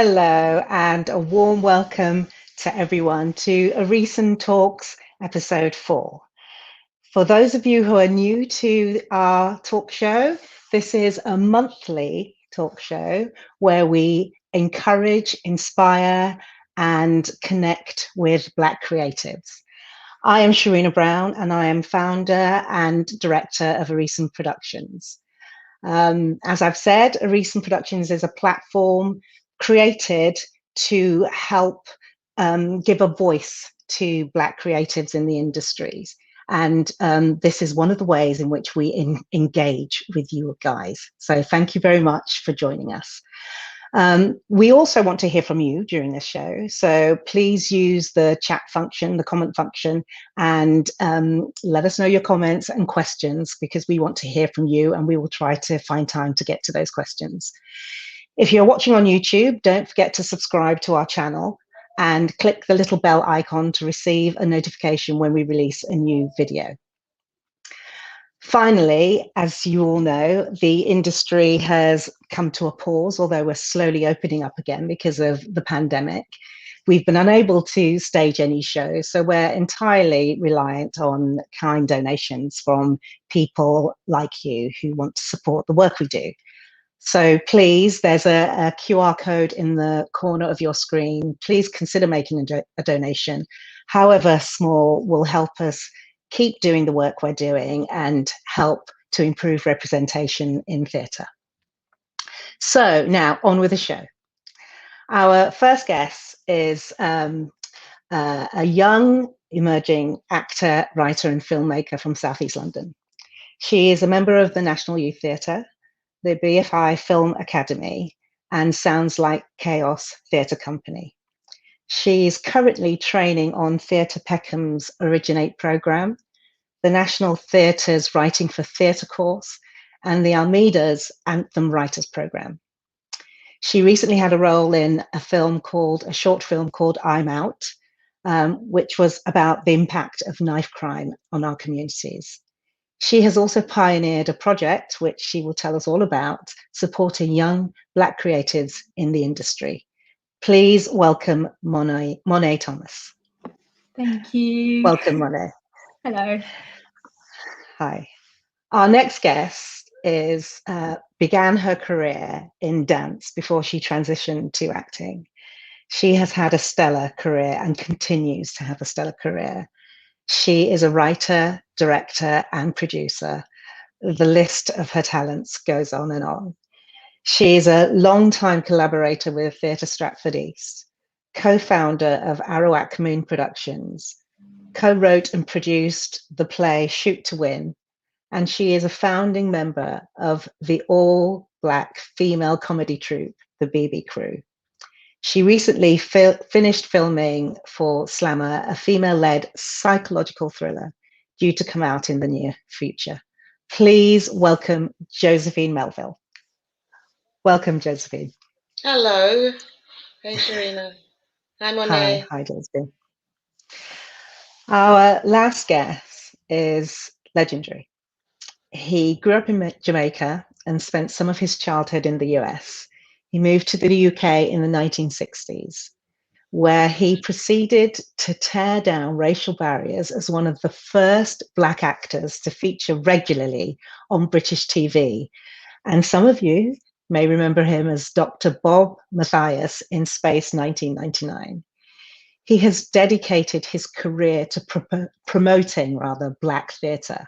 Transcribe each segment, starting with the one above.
Hello, and a warm welcome to everyone to Orisun Talks episode 4. For those of you who are new to our talk show, this is a monthly talk show where we encourage, inspire, and connect with Black creatives. I am Sharina Brown, and I am founder and director of Orisun Productions. As I've said, Orisun Productions is a platform created to help give a voice to Black creatives in the industries. And this is one of the ways in which we engage with you guys. So thank you very much for joining us. We also want to hear from you during this show. So please use the chat function, the comment function, and let us know your comments and questions, because we want to hear from you and we will try to find time to get to those questions. If you're watching on YouTube, don't forget to subscribe to our channel and click the little bell icon to receive a notification when we release a new video. Finally, as you all know, the industry has come to a pause, although we're slowly opening up again because of the pandemic. We've been unable to stage any shows, so we're entirely reliant on kind donations from people like you who want to support the work we do. So please, there's a QR code in the corner of your screen. Please consider making a donation. However small will help us keep doing the work we're doing and help to improve representation in theatre. So now on with the show. Our first guest is a young emerging actor, writer and filmmaker from South East London. She is a member of the National Youth Theatre, the BFI Film Academy, and Sounds Like Chaos Theatre Company. She's currently training on Theatre Peckham's Originate programme, the National Theatre's Writing for Theatre course, and the Almeida's Anthem Writers programme. She recently had a role in a short film called I'm Out, which was about the impact of knife crime on our communities. She has also pioneered a project, which she will tell us all about, supporting young Black creatives in the industry. Please welcome Monay Thomas. Thank you. Welcome, Monay. Hello. Hi. Our next guest began her career in dance before she transitioned to acting. She has had a stellar career and continues to have a stellar career. She is a writer, director, and producer. The list of her talents goes on and on. She is a long-time collaborator with Theatre Stratford East, co-founder of Arawak Moon Productions, co-wrote and produced the play Shoot to Win, and she is a founding member of the all-Black female comedy troupe, the BB Crew. She recently finished filming for Slammer, a female-led psychological thriller due to come out in the near future. Please welcome Josephine Melville. Welcome, Josephine. Hello. Hey, Sharina. Hi, Monay. Hi, Josephine. Our last guest is legendary. He grew up in Jamaica and spent some of his childhood in the US. He moved to the UK in the 1960s, where he proceeded to tear down racial barriers as one of the first Black actors to feature regularly on British TV. And some of you may remember him as Dr. Bob Mathias in Space 1999. He has dedicated his career to promoting Black theatre.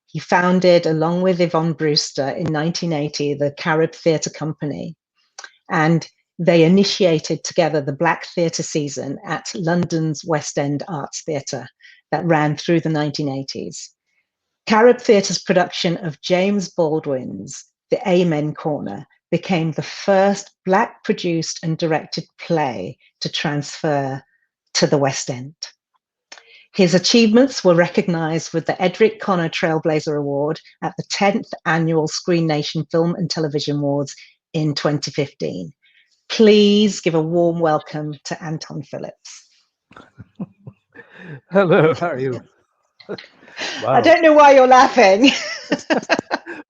He founded, along with Yvonne Brewster in 1980, the Carib Theatre Company, and they initiated together the Black Theatre season at London's West End Arts Theatre that ran through the 1980s. Carib Theatre's production of James Baldwin's The Amen Corner became the first Black-produced and directed play to transfer to the West End. His achievements were recognised with the Edric Connor Trailblazer Award at the 10th Annual Screen Nation Film and Television Awards in 2015. Please give a warm welcome to Anton Phillips. Hello, how are you? Wow. I don't know why you're laughing.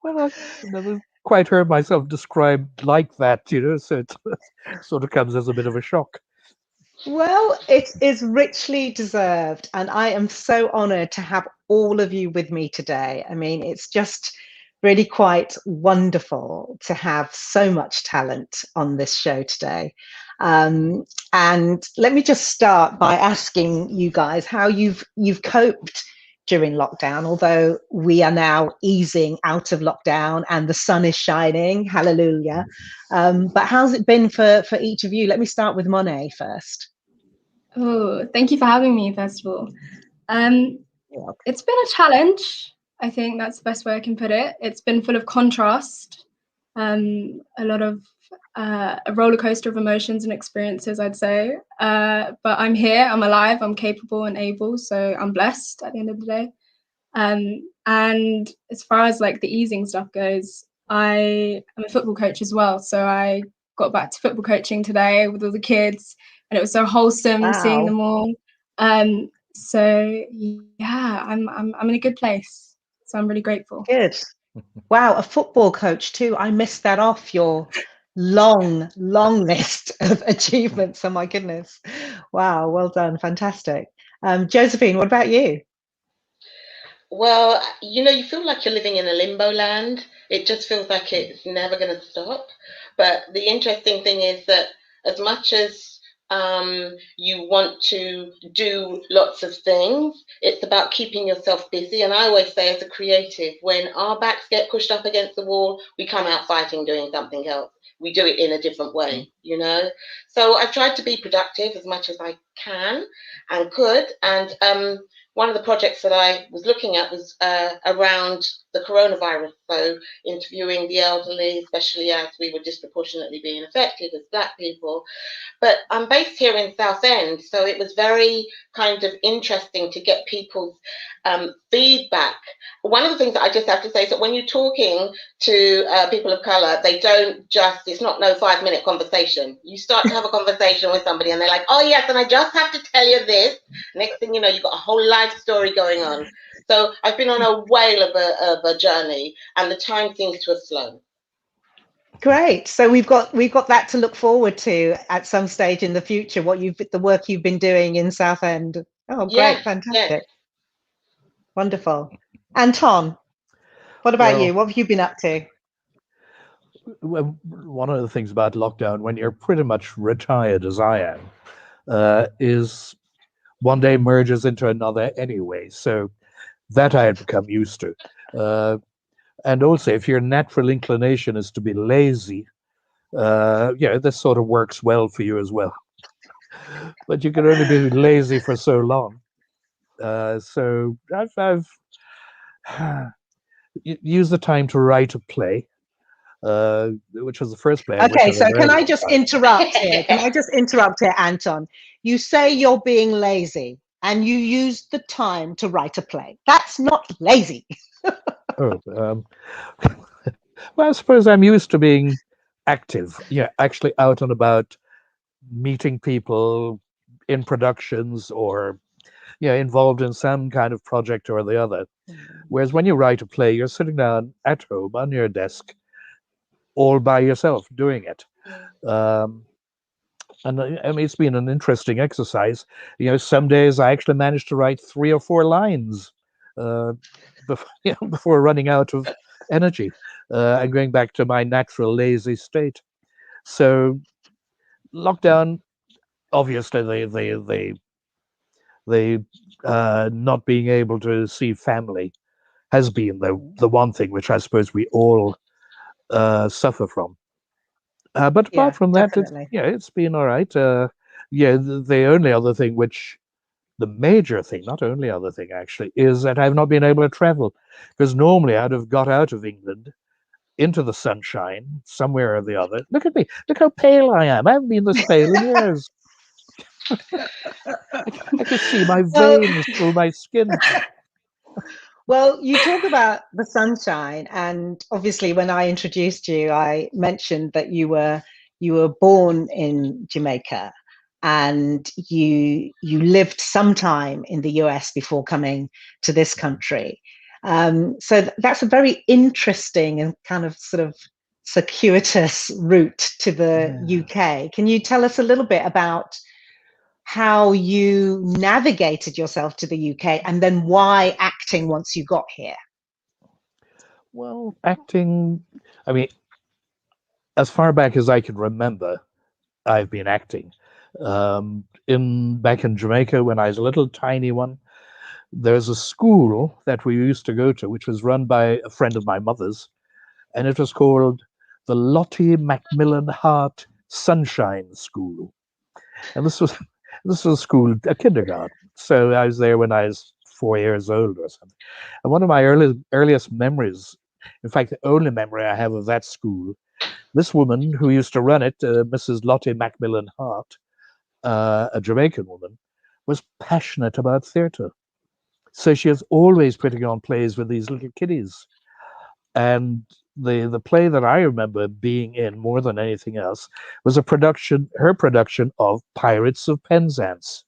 Well, I've never quite heard myself described like that, so it sort of comes as a bit of a shock. Well, it is richly deserved, and I am so honoured to have all of you with me today. I mean, it's just really quite wonderful to have so much talent on this show today. And let me just start by asking you guys how you've coped during lockdown, although we are now easing out of lockdown and the sun is shining, hallelujah. But how's it been for each of you? Let me start with Monay first. Oh, thank you for having me, first of all. It's been a challenge. I think that's the best way I can put it. It's been full of contrast, a lot of a roller coaster of emotions and experiences, I'd say. But I'm here, I'm alive, I'm capable and able, so I'm blessed at the end of the day. And as far as like the easing stuff goes, I am a football coach as well. So I got back to football coaching today with all the kids, and it was so wholesome seeing them all. So yeah, I'm in a good place. So I'm really grateful. Good. Wow, a football coach too. I missed that off your long list of achievements. Oh my goodness. Wow, well done. Fantastic. Josephine, what about you? Well, you feel like you're living in a limbo land. It just feels like it's never going to stop. But the interesting thing is that as much as you want to do lots of things, it's about keeping yourself busy. And I always say, as a creative, when our backs get pushed up against the wall, we come out fighting, doing something else. We do it in a different way, So I've tried to be productive as much as I can and could. And one of the projects that I was looking at was around the coronavirus. So interviewing the elderly, especially as we were disproportionately being affected as Black people. But I'm based here in Southend, so it was very kind of interesting to get people's feedback. One of the things that I just have to say is that when you're talking to people of colour, they don't just, it's not no 5-minute conversation. You start to have a conversation with somebody and they're like, oh yes, and I just have to tell you this. Next thing you know, you've got a whole life story going on. So I've been on a whale of a journey, and the time seems to have flown. Great. So we've got that to look forward to at some stage in the future. The work you've been doing in Southend. Oh, great! Yes, fantastic, yes. Wonderful. Anton, what about you? What have you been up to? Well, one of the things about lockdown, when you're pretty much retired, as I am, is one day merges into another anyway. So that I had become used to. And also, if your natural inclination is to be lazy, this sort of works well for you as well. But you can only be lazy for so long. So I've used the time to write a play, which was the first play. Okay, so can I just interrupt here? Can I just interrupt here, Anton? You say you're being lazy, and you used the time to write a play. That's not lazy. Well, I suppose I'm used to being active, actually out and about, meeting people in productions or, involved in some kind of project or the other. Whereas when you write a play, you're sitting down at home on your desk, all by yourself doing it. And I mean, it's been an interesting exercise. Some days I actually managed to write 3 or 4 lines before running out of energy and going back to my natural lazy state. So lockdown, obviously the not being able to see family has been the one thing which I suppose we all suffer from. But apart from that, it's been all right. The only other thing the major thing, not only other thing actually, is that I've not been able to travel, because normally I'd have got out of England into the sunshine somewhere or the other. Look at me. Look how pale I am. I haven't been this pale in years. I can see my veins through my skin. Well, you talk about the sunshine, and obviously, when I introduced you, I mentioned that you were born in Jamaica, and you lived some time in the US before coming to this country. So that's a very interesting and kind of sort of circuitous route to the UK. Can you tell us a little bit about how you navigated yourself to the UK and then why acting once you got here? Well, acting, I mean, as far back as I can remember, I've been acting. Back in Jamaica, when I was a little tiny one, there's a school that we used to go to, which was run by a friend of my mother's, and it was called the Lottie Macmillan Hart Sunshine School. And this was a school, a kindergarten. So I was there when I was 4 years old or something. And one of my earliest memories, in fact, the only memory I have of that school, this woman who used to run it, Mrs. Lottie Macmillan Hart, a Jamaican woman, was passionate about theatre. So she was always putting on plays with these little kiddies. And the play that I remember being in more than anything else was her production of Pirates of Penzance.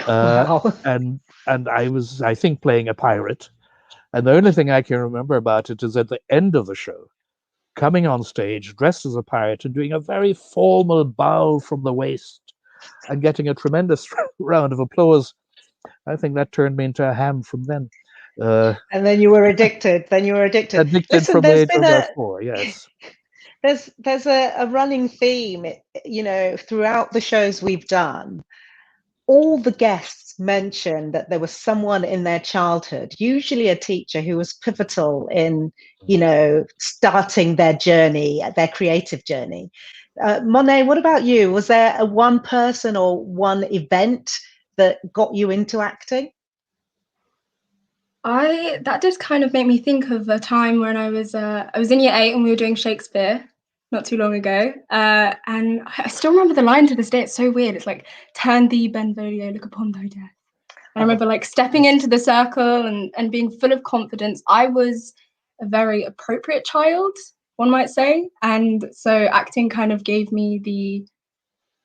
Wow. And I was, I think, playing a pirate. And the only thing I can remember about it is at the end of the show, coming on stage dressed as a pirate and doing a very formal bow from the waist and getting a tremendous round of applause. I think that turned me into a ham from then. And then you were addicted. Addicted Listen, from the there's age been of about 4, yes. there's a running theme, you know, throughout the shows we've done. All the guests mention that there was someone in their childhood, usually a teacher, who was pivotal in, you know, starting their journey, their creative journey. Monay, what about you? Was there a one person or one event that got you into acting? That did kind of make me think of a time when I was in year 8 and we were doing Shakespeare not too long ago, and I still remember the line to this day. It's so weird. It's like, "Turn thee, Benvolio, look upon thy death." And I remember like stepping into the circle and being full of confidence. I was a very appropriate child, one might say, and so acting kind of gave me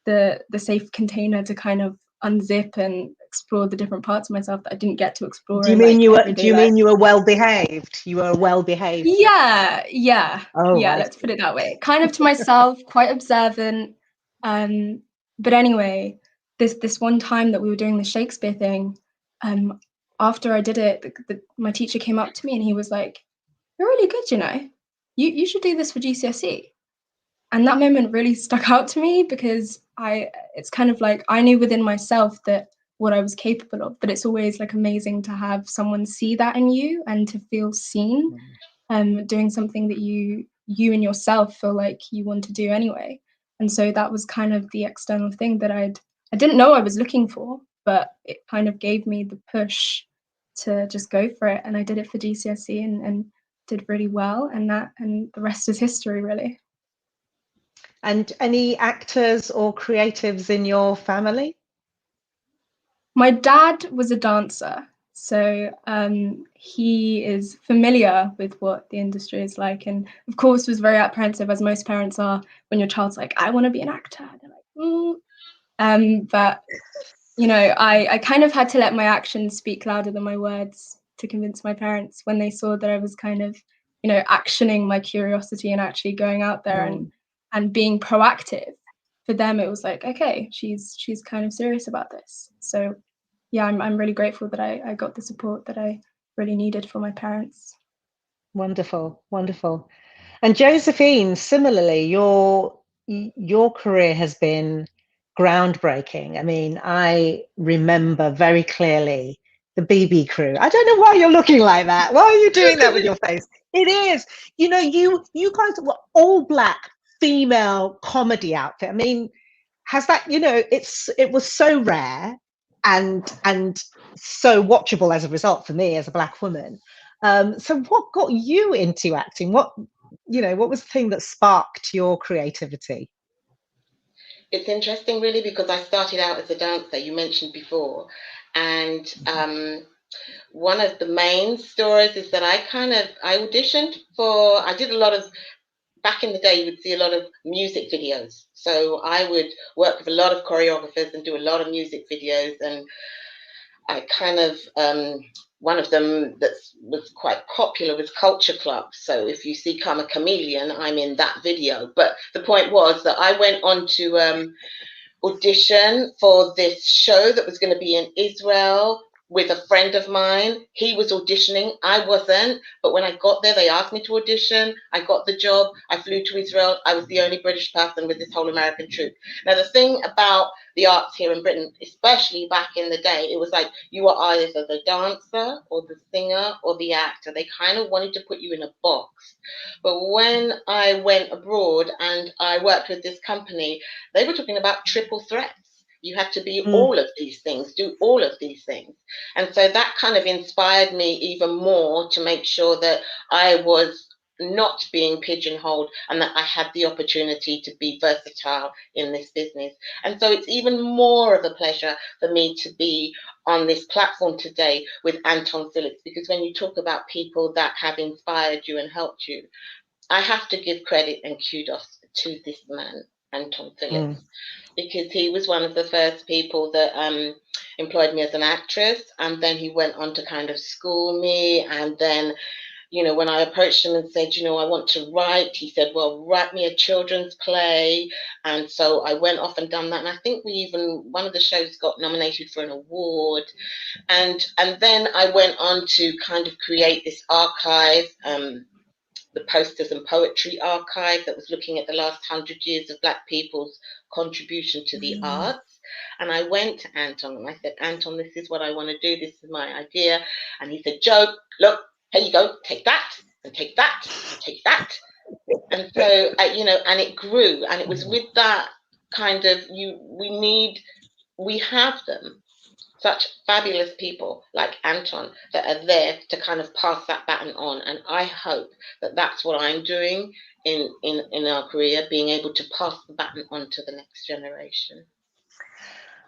the safe container to kind of unzip and explore the different parts of myself that I didn't get to explore. Do you mean you were well behaved? You were well behaved. Yeah. Oh, yeah. Let's put it that way. Kind of to myself, quite observant. But anyway, this one time that we were doing the Shakespeare thing, after I did it, my teacher came up to me and he was like, "You're really good, you know. You should do this for GCSE." And that moment really stuck out to me because it's kind of like I knew within myself that what I was capable of, but it's always like amazing to have someone see that in you and to feel seen, doing something that you and yourself feel like you want to do anyway. And so that was kind of the external thing that I didn't know I was looking for, but it kind of gave me the push to just go for it. And I did it for GCSE and did really well, and the rest is history, really. And any actors or creatives in your family? My dad was a dancer, so he is familiar with what the industry is like, and of course was very apprehensive, as most parents are, when your child's like, "I want to be an actor." They're like, but you know, I kind of had to let my actions speak louder than my words to convince my parents when they saw that I was kind of, you know, actioning my curiosity and actually going out there and being proactive. For them, it was like, okay, she's kind of serious about this. So yeah, I'm really grateful that I got the support that I really needed from my parents. Wonderful. And Josephine, similarly, your career has been groundbreaking. I mean, I remember very clearly the BB Crew. I don't know why you're looking like that. Why are you doing that with your face? It is, you know, you guys were all black female comedy outfit. I mean, has that, you know, it was so rare and so watchable as a result for me as a black woman. So what got you into acting? What what was the thing that sparked your creativity? It's interesting, really, because I started out as a dancer, you mentioned before, and one of the main stories is that I auditioned for, I did a lot of, back in the day, you would see a lot of music videos. So I would work with a lot of choreographers and do a lot of music videos. And I kind of, one of them that was quite popular was Culture Club. So if you see Come a Chameleon, I'm in that video. But the point was that I went on to audition for this show that was going to be in Israel with a friend of mine. He was auditioning, I wasn't, but when I got there, they asked me to audition. I got the job. I flew to Israel. I was the only British person with this whole American troupe. Now, the thing about the arts here in Britain, especially back in the day, it was like you were either the dancer or the singer or the actor. They kind of wanted to put you in a box. But when I went abroad and I worked with this company, they were talking about triple threats. You had to be all of these things, do all of these things. And so that kind of inspired me even more to make sure that I was not being pigeonholed and that I had the opportunity to be versatile in this business. And so it's even more of a pleasure for me to be on this platform today with Anton Phillips, because when you talk about people that have inspired you and helped you, I have to give credit and kudos to this man, Anton Phillips, because he was one of the first people that employed me as an actress. And then he went on to kind of school me. And then, when I approached him and said, I want to write, he said, well, write me a children's play. And so I went off and done that. And I think one of the shows got nominated for an award. And then I went on to kind of create this archive, the Posters and Poetry Archive, that was looking at the last 100 years of Black people's contribution to the arts. And I went to Anton and I said, Anton, this is what I want to do. This is my idea. And he said, Jo, look, here you go. Take that and take that and take that. And so, and it grew. And it was with that kind of, we have them. Such fabulous people like Anton that are there to kind of pass that baton on. And I hope that that's what I'm doing in our career, being able to pass the baton on to the next generation.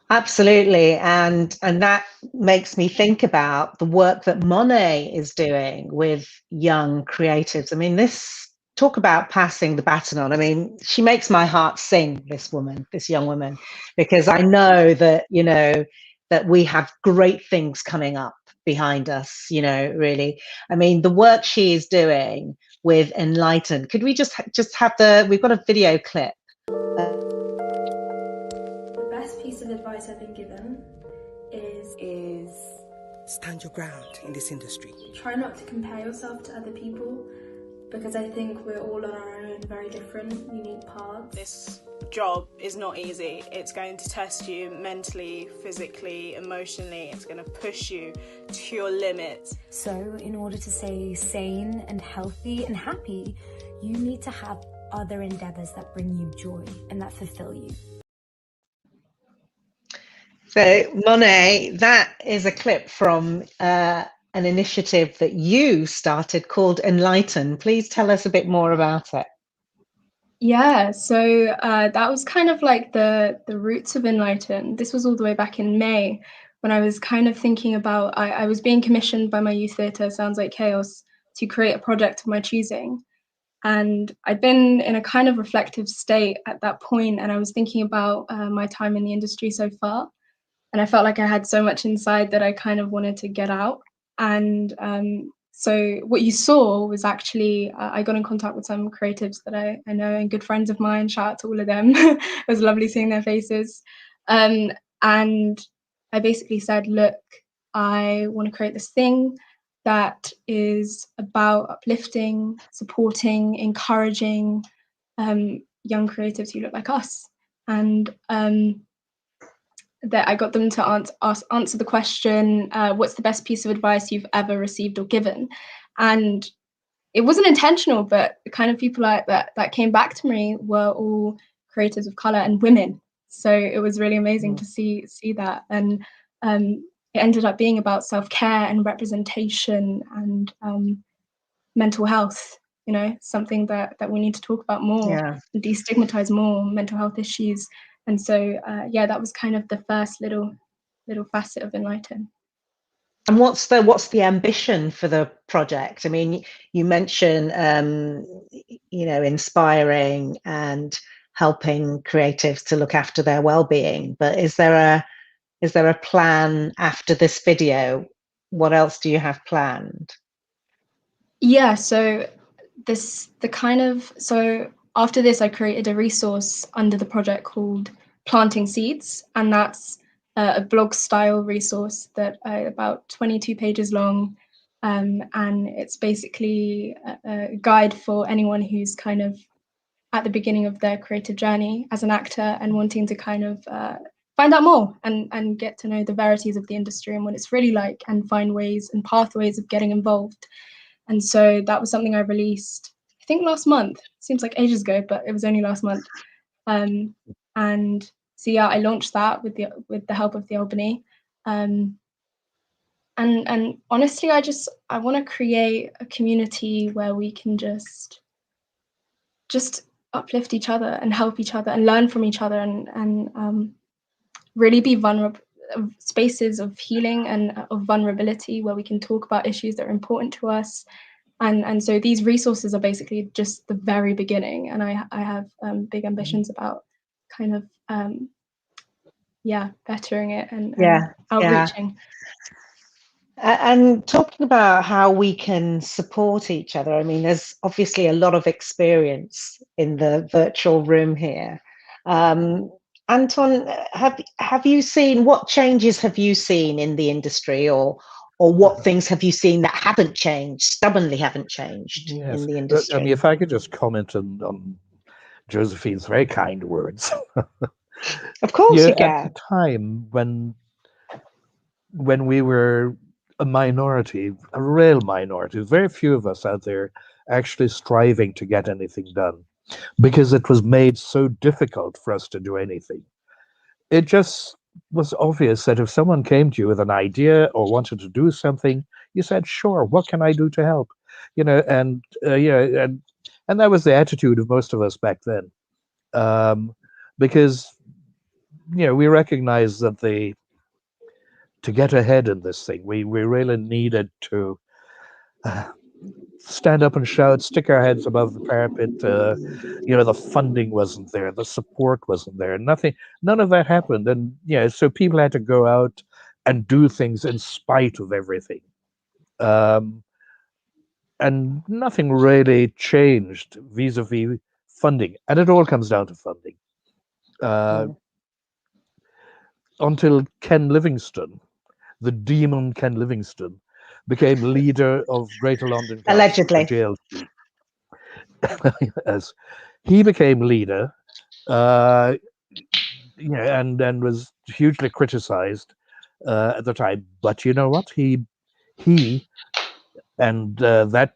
Absolutely. And that makes me think about the work that Monay is doing with young creatives. I mean, talk about passing the baton on. I mean, she makes my heart sing, this young woman, because I know that, that we have great things coming up behind us, really. I mean, the work she is doing with Enlighten. Could we just have we've got a video clip. The best piece of advice I've been given is stand your ground in this industry. Try not to compare yourself to other people, because I think we're all on our own very different, unique paths. This job is not easy. It's going to test you mentally, physically, emotionally. It's going to push you to your limits. So in order to stay sane and healthy and happy, you need to have other endeavours that bring you joy and that fulfill you. So Monay, that is a clip from an initiative that you started called Enlighten. Please tell us a bit more about it. Yeah, so that was kind of like the roots of Enlighten. This was all the way back in May when I was kind of thinking about, I was being commissioned by my youth theatre, Sounds Like Chaos, to create a project of my choosing. And I'd been in a kind of reflective state at that point, and I was thinking about my time in the industry so far. And I felt like I had so much inside that I kind of wanted to get out. And so what you saw was actually, I got in contact with some creatives that I know and good friends of mine. Shout out to all of them. It was lovely seeing their faces. And I basically said, look, I want to create this thing that is about uplifting, supporting, encouraging young creatives who look like us. And that I got them to answer the question, what's the best piece of advice you've ever received or given? And it wasn't intentional, but the kind of people that came back to me were all creators of color and women. So it was really amazing to see that. And it ended up being about self-care and representation and mental health you know, something that we need to talk about more, destigmatize more mental health issues. And so, yeah, that was kind of the first little facet of Enlighten. And what's the ambition for the project? I mean, you mentioned, you know, inspiring and helping creatives to look after their well-being, but is there a plan after this video? What else do you have planned? Yeah, so after this, I created a resource under the project called Planting Seeds, and that's a blog style resource that about 22 pages long, and it's basically a guide for anyone who's kind of at the beginning of their creative journey as an actor and wanting to kind of find out more and get to know the verities of the industry and what it's really like, and find ways and pathways of getting involved. And so that was something I released, I think last month. Seems like ages ago, but it was only last month. And so yeah, I launched that with the help of the Albany. And honestly, I want to create a community where we can just uplift each other and help each other and learn from each other and really be vulnerable, spaces of healing and of vulnerability where we can talk about issues that are important to us. And so these resources are basically just the very beginning, and I have big ambitions about kind of bettering it and outreaching. And talking about how we can support each other, I mean, there's obviously a lot of experience in the virtual room here. Anton, have you seen, what changes have you seen in the industry, or what things have you seen that haven't changed, stubbornly haven't changed in the industry? I mean, if I could just comment on Josephine's very kind words. Of course you can. At the time when we were a minority, a real minority, very few of us out there actually striving to get anything done, because it was made so difficult for us to do anything. It just was obvious that if someone came to you with an idea or wanted to do something, you said, sure, what can I do to help? You know, and that was the attitude of most of us back then. Because, you know, we recognized that to get ahead in this thing, we really needed to stand up and shout, stick our heads above the parapet. You know, the funding wasn't there, the support wasn't there, none of that happened. And so people had to go out and do things in spite of everything. And nothing really changed vis-a-vis funding. And it all comes down to funding. Until Ken Livingstone, the demon Ken Livingstone, became leader of Greater London Council, allegedly, GLC. As he became leader, and was hugely criticized at the time. But you know what? He and that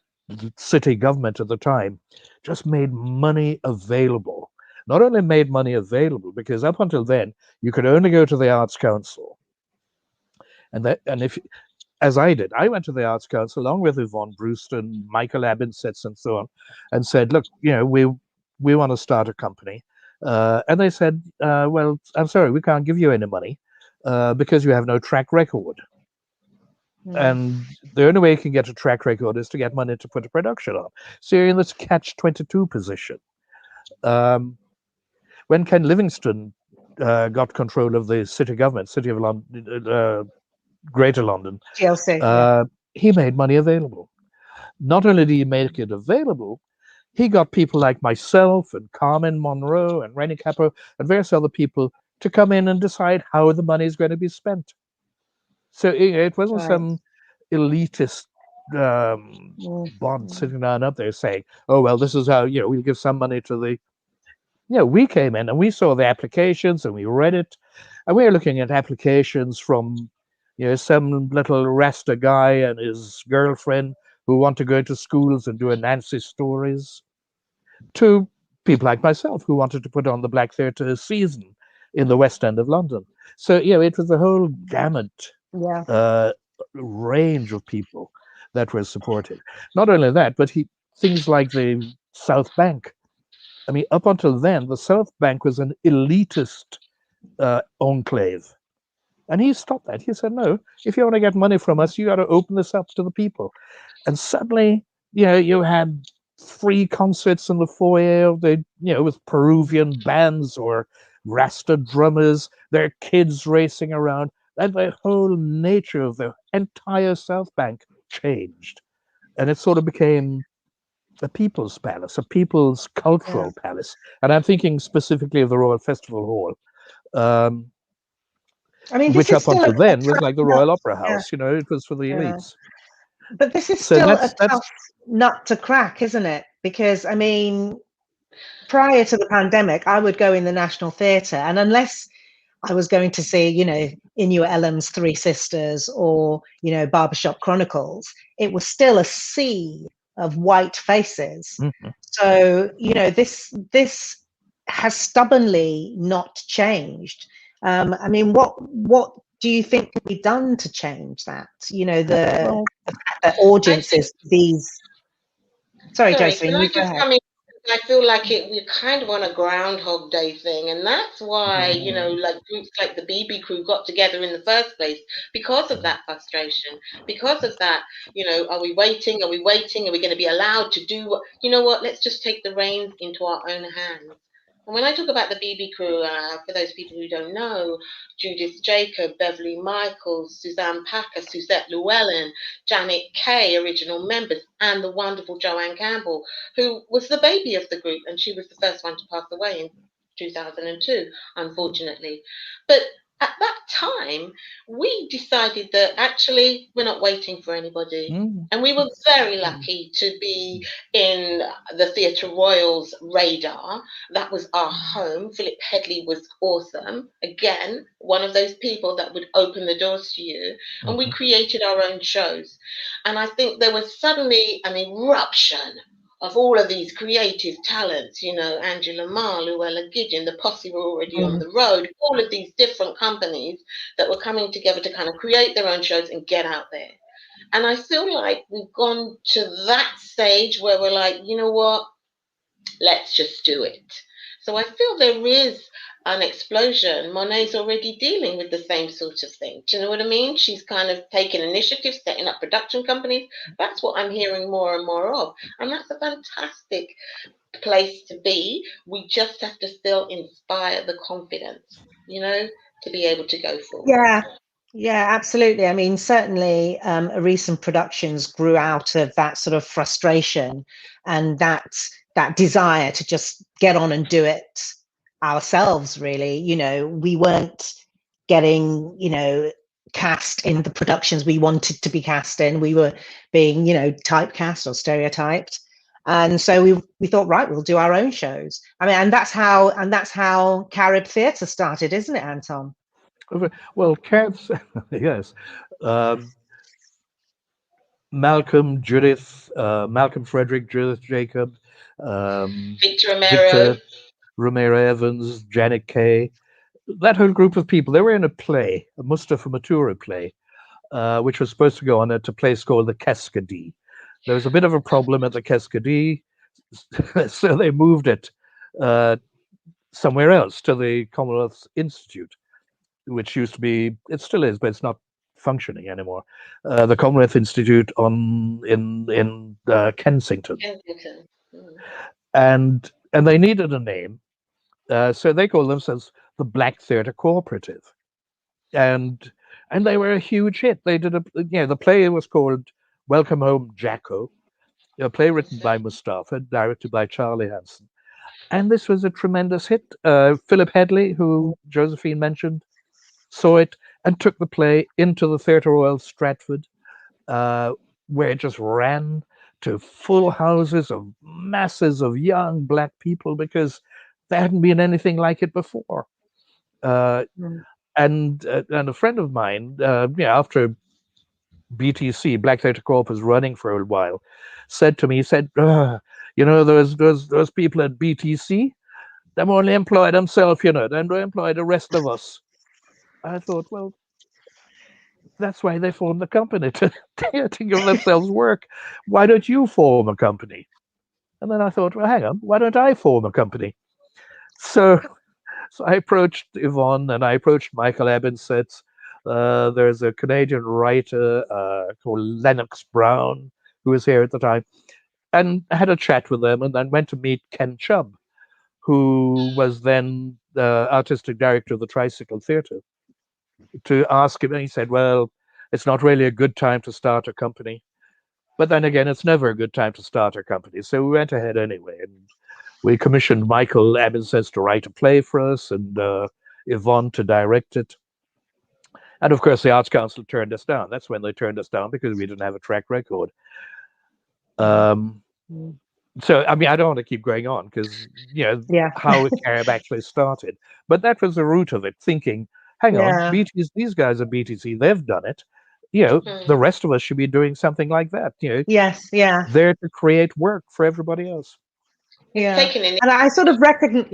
city government at the time just made money available. Not only made money available, because up until then you could only go to the Arts Council, and if, as I did, I went to the Arts Council along with Yvonne Brewston, Michael Abinsets, and so on, and said, look, we want to start a company. And they said, well, I'm sorry, we can't give you any money because you have no track record. And the only way you can get a track record is to get money to put a production on. So you're in this catch-22 position. When Ken Livingstone got control of the city government, City of London, Greater London, GLC, he made money available. Not only did he make it available, he got people like myself and Carmen Monroe and Rennie Capo and various other people to come in and decide how the money is going to be spent. So it wasn't some elitist bod sitting down up there saying, oh, well, this is how, we'll give some money to the... we came in and we saw the applications and we read it. And we were looking at applications from, some little Rasta guy and his girlfriend who want to go to schools and do a Nancy stories, to people like myself who wanted to put on the Black Theatre season in the West End of London. So, it was a whole gamut range of people that were supported. Not only that, but things like the South Bank. I mean, up until then, the South Bank was an elitist enclave. And he stopped that. He said, no, if you want to get money from us, you got to open this up to the people. And suddenly, you had free concerts in the foyer, with Peruvian bands or Rasta drummers, their kids racing around. And the whole nature of the entire South Bank changed. And it sort of became a people's palace, a people's cultural palace. And I'm thinking specifically of the Royal Festival Hall. I mean, which up until then was like the Royal Opera House, it was for the elites. But this is still a tough nut to crack, isn't it? Because, I mean, prior to the pandemic, I would go in the National Theatre, and unless I was going to see, Inua Ellam's Three Sisters or, Barbershop Chronicles, it was still a sea of white faces. Mm-hmm. So, this has stubbornly not changed. I mean, what do you think can be done to change that? The audiences, these. Sorry, Josephine, you go ahead. I feel like we're kind of on a Groundhog Day thing, and that's why like groups like the BB Crew got together in the first place, because of that frustration, because of that. Are we waiting? Are we waiting? Are we going to be allowed to do what? You know what? Let's just take the reins into our own hands. And when I talk about the BB Crew, for those people who don't know, Judith Jacob, Beverly Michaels, Suzanne Packer, Suzette Llewellyn, Janet Kay, original members, and the wonderful Joanne Campbell, who was the baby of the group, and she was the first one to pass away in 2002, unfortunately. But at that time, we decided that actually we're not waiting for anybody. And we were very lucky to be in the Theatre Royal's radar. That was our home. Philip Headley was awesome. Again, one of those people that would open the doors to you. And we created our own shows. And I think there was suddenly an eruption of all of these creative talents, Angela Marr, Luella Gideon, the Posse were already on the road, all of these different companies that were coming together to kind of create their own shows and get out there. And I feel like we've gone to that stage where we're like, you know what, let's just do it. So I feel there is an explosion. Monay's already dealing with the same sort of thing. Do you know what I mean? She's kind of taking initiative, setting up production companies. That's what I'm hearing more and more of. And that's a fantastic place to be. We just have to still inspire the confidence, to be able to go forward. Yeah, absolutely. I mean, certainly Orisun Productions grew out of that sort of frustration and that desire to just get on and do it ourselves, really. We weren't getting, cast in the productions we wanted to be cast in. We were being, typecast or stereotyped. And so we thought, right, we'll do our own shows. I mean, and that's how Carib Theatre started, isn't it, Anton? Well, Carib's, yes. Malcolm, Judith, Malcolm Frederick, Judith Jacob, Victor Romero Evans, Janet Kay, that whole group of people, they were in a play, a Mustafa Matura play, which was supposed to go on at a place called the Cascadee. There was a bit of a problem at the Cascadee, so they moved it somewhere else, to the Commonwealth Institute, which used to be, it still is, but it's not functioning anymore. The Commonwealth Institute in Kensington. And they needed a name, so they called themselves the Black Theatre Cooperative, and they were a huge hit. They did the play was called Welcome Home, Jacko, a play written by Mustafa, directed by Charlie Hanson, and this was a tremendous hit. Philip Headley, who Josephine mentioned, saw it and took the play into the Theatre Royal Stratford, where it just ran to full houses of masses of young Black people, because there hadn't been anything like it before. And a friend of mine, after BTC, Black Theatre Corp, was running for a while, said to me, those people at BTC, they've only employed themselves, they don't employ the rest of us. I thought, well, that's why they formed the company, to give themselves work. Why don't you form a company? And then I thought, well, hang on, why don't I form a company? So I approached Yvonne and I approached Michael Ebbinsetts. There's a Canadian writer called Lennox Brown, who was here at the time, and I had a chat with them, and then went to meet Ken Chubb, who was then the artistic director of the Tricycle Theatre, to ask him. And he said, well, it's not really a good time to start a company. But then again, it's never a good time to start a company. So we went ahead anyway. And we commissioned Michael Ebbinsetts to write a play for us, and Yvonne to direct it. And of course, the Arts Council turned us down. That's when they turned us down, because we didn't have a track record. So, I mean, I don't want to keep going on, because, how it kind of actually started. But that was the root of it, thinking, hang on, these guys are BTC, they've done it. The rest of us should be doing something like that. Yes, yeah. There to create work for everybody else. Yeah. And I sort of recognize,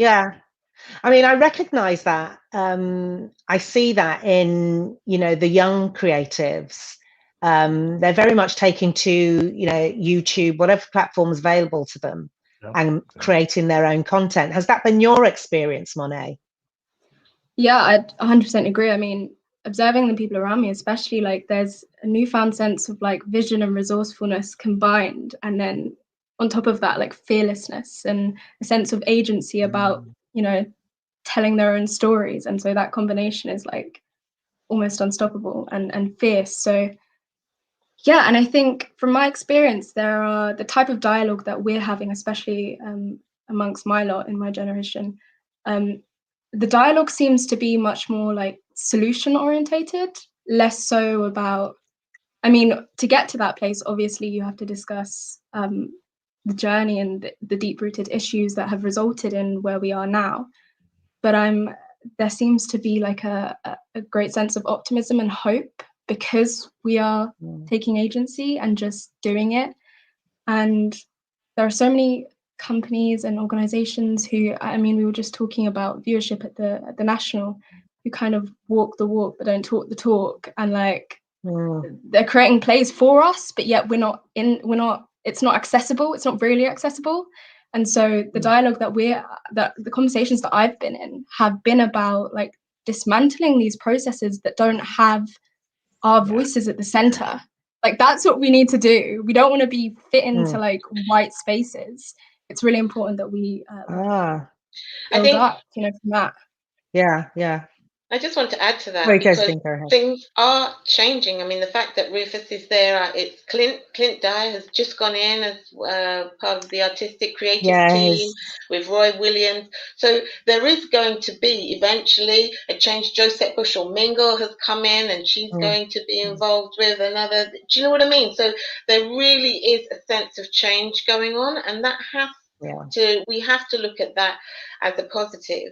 I mean, I recognize that. I see that in, the young creatives. They're very much taking to, YouTube, whatever platform is available to them, and creating their own content. Has that been your experience, Monay? Yeah, I 100% agree. I mean, observing the people around me, especially, like, there's a newfound sense of like vision and resourcefulness combined, and then on top of that, like fearlessness and a sense of agency about, telling their own stories. And so that combination is like almost unstoppable and fierce. So yeah, and I think from my experience, there are the type of dialogue that we're having, especially amongst my lot in my generation. The dialogue seems to be much more like solution orientated, less so about, I mean, to get to that place, obviously you have to discuss the journey and the deep-rooted issues that have resulted in where we are now. But there seems to be like a great sense of optimism and hope, because we are taking agency and just doing it. And there are so many companies and organizations who, I mean, we were just talking about viewership at the National, who kind of walk the walk but don't talk the talk, and like they're creating plays for us, but yet it's not accessible. It's not really accessible. And so the dialogue that the conversations that I've been in have been about like dismantling these processes that don't have our voices at the center. Like, that's what we need to do. We don't want to be fit into like white spaces. It's really important that we build up, from that. Yeah. I just want to add to that, because things are changing. I mean, the fact that Rufus is there, it's Clint Dyer has just gone in as part of the artistic creative team with Roy Williams. So there is going to be eventually a change. Josette Bushell-Mingle has come in, and she's going to be involved with another. Do you know what I mean? So there really is a sense of change going on, and that we have to look at that as a positive.